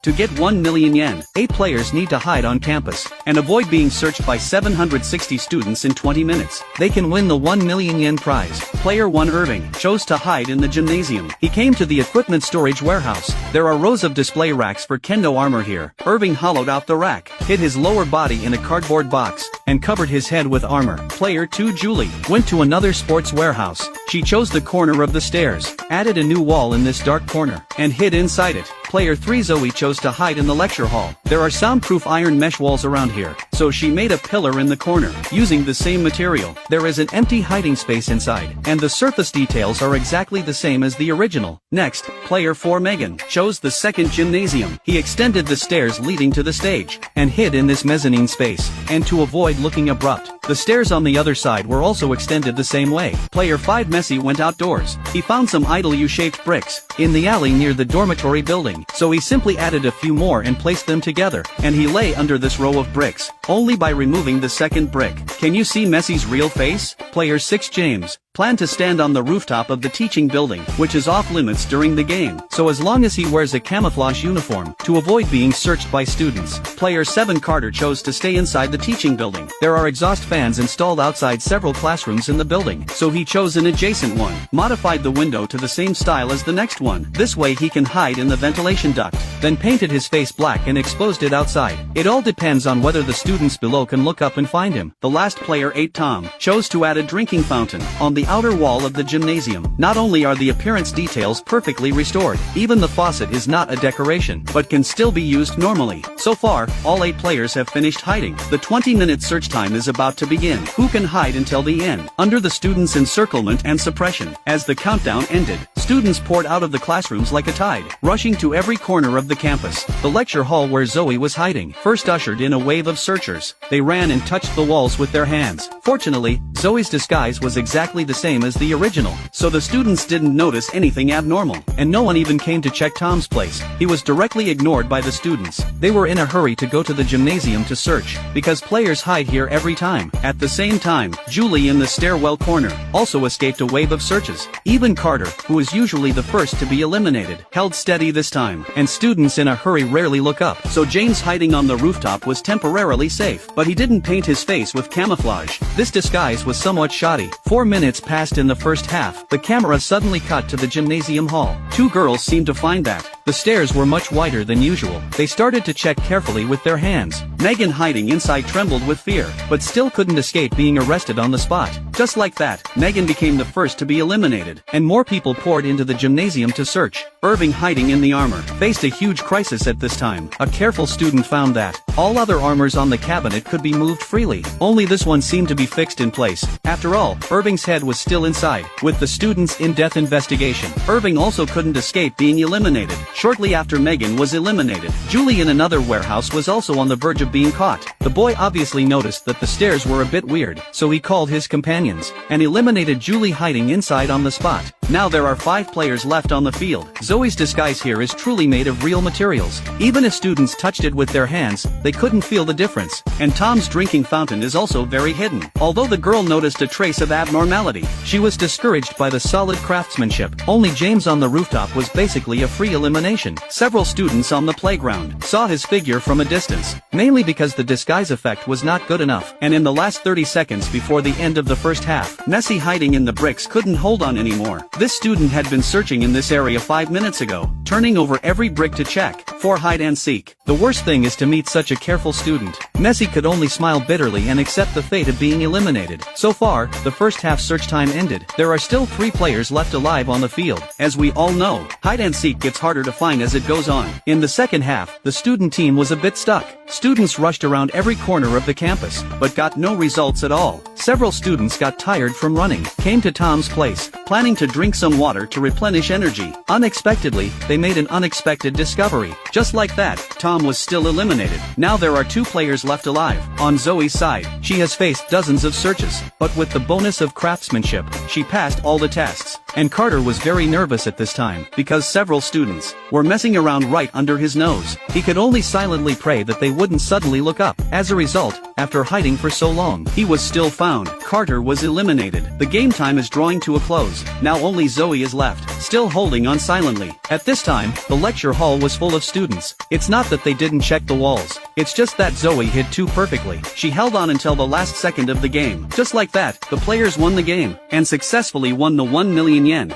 To get 1 million yen, 8 players need to hide on campus and avoid being searched by 760 students in 20 minutes. They can win the 1 million yen prize. Player 1 Irving chose to hide in the gymnasium. He came to the equipment storage warehouse. There are rows of display racks for kendo armor here. Irving hollowed out the rack, hid his lower body in a cardboard box, and covered his head with armor. Player 2 Julie went to another sports warehouse. She chose the corner of the stairs, added a new wall in this dark corner, and hid inside it. Player 3 Zoe chose to hide in the lecture hall. There are soundproof iron mesh walls around here, so she made a pillar in the corner, using the same material. There is an empty hiding space inside, and the surface details are exactly the same as the original. Next, player 4 Megan chose the second gymnasium. He extended the stairs leading to the stage, and hid in this mezzanine space, and to avoid looking abrupt. The stairs on the other side were also extended the same way. Player 5 Messi went outdoors. He found some idle U-shaped bricks in the alley near the dormitory building, so he simply added a few more and placed them together, and he lay under this row of bricks, only by removing the second brick. Can you see Messi's real face? Player 6 James planned to stand on the rooftop of the teaching building, which is off limits during the game, so as long as he wears a camouflage uniform, to avoid being searched by students. Player 7 Carter chose to stay inside the teaching building. There are exhaust fans installed outside several classrooms in the building, so he chose an adjacent one, modified the window to the same style as the next one. This way he can hide in the ventilation duct, then painted his face black and exposed it outside. It all depends on whether the students below can look up and find him. The last player 8 Tom chose to add a drinking fountain on the outer wall of the gymnasium. Not only are the appearance details perfectly restored, even the faucet is not a decoration, but can still be used normally. So far, all 8 players have finished hiding. The 20-minute search time is about to begin. Who can hide until the end? Under the students' encirclement and suppression. As the countdown ended, students poured out of the classrooms like a tide, rushing to every corner of the campus. The lecture hall where Zoe was hiding first ushered in a wave of searchers. They ran and touched the walls with their hands. Fortunately, Zoe's disguise was exactly the same as the original, so the students didn't notice anything abnormal, and no one even came to check Tom's place. He was directly ignored by the students. They were in a hurry to go to the gymnasium to search, because players hide here every time. At the same time, Julie in the stairwell corner also escaped a wave of searches. Even Carter, who is usually the first to be eliminated, held steady this time, and students in a hurry rarely look up, so James hiding on the rooftop was temporarily safe, but he didn't paint his face with camouflage. This disguise was somewhat shoddy. 4 minutes passed in the first half. The camera suddenly cut to the gymnasium hall. 2 girls seemed to find that the stairs were much wider than usual. They started to check carefully with their hands. Megan hiding inside trembled with fear, but still couldn't escape being arrested on the spot. Just like that, Megan became the first to be eliminated, and more people poured into the gymnasium to search. Irving hiding in the armor faced a huge crisis at this time. A careful student found that all other armors on the cabinet could be moved freely. Only this one seemed to be fixed in place. After all, Irving's head was still inside. With the students' in-depth investigation, Irving also couldn't escape being eliminated. Shortly after Megan was eliminated, Julie in another warehouse was also on the verge of being caught. The boy obviously noticed that the stairs were a bit weird, so he called his companions and eliminated Julie hiding inside on the spot. Now there are 5 players left on the field. Zoe's disguise here is truly made of real materials. Even if students touched it with their hands, they couldn't feel the difference. And Tom's drinking fountain is also very hidden. Although the girl noticed a trace of abnormality, she was discouraged by the solid craftsmanship. Only James on the rooftop was basically a free elimination. Several students on the playground saw his figure from a distance, mainly because the disguise effect was not good enough. And in the last 30 seconds before the end of the first half, Messi hiding in the bricks couldn't hold on anymore. This student had been searching in this area 5 minutes ago, turning over every brick to check for hide and seek. The worst thing is to meet such a careful student. Messi could only smile bitterly and accept the fate of being eliminated. So far, the first half search time ended. There are still 3 players left alive on the field. As we all know, hide and seek gets harder to find as it goes on. In the second half, the student team was a bit stuck. Students rushed around every corner of the campus, but got no results at all. Several students got tired from running, came to Tom's place, planning to drink some water to replenish energy. Unexpectedly, they made an unexpected discovery. Just like that, Tom was still eliminated. Now there are 2 players left alive. On Zoe's side, she has faced dozens of searches, but with the bonus of craftsmanship, she passed all the tests. And Carter was very nervous at this time, because several students were messing around right under his nose. He could only silently pray that they wouldn't suddenly look up. As a result, after hiding for so long. He was still found. Carter was eliminated. The game time is drawing to a close. Now only Zoe is left, still holding on silently. At this time, the lecture hall was full of students. It's not that they didn't check the walls. It's just that Zoe hid too perfectly. She held on until the last second of the game. Just like that, the players won the game, and successfully won the 1 million yen.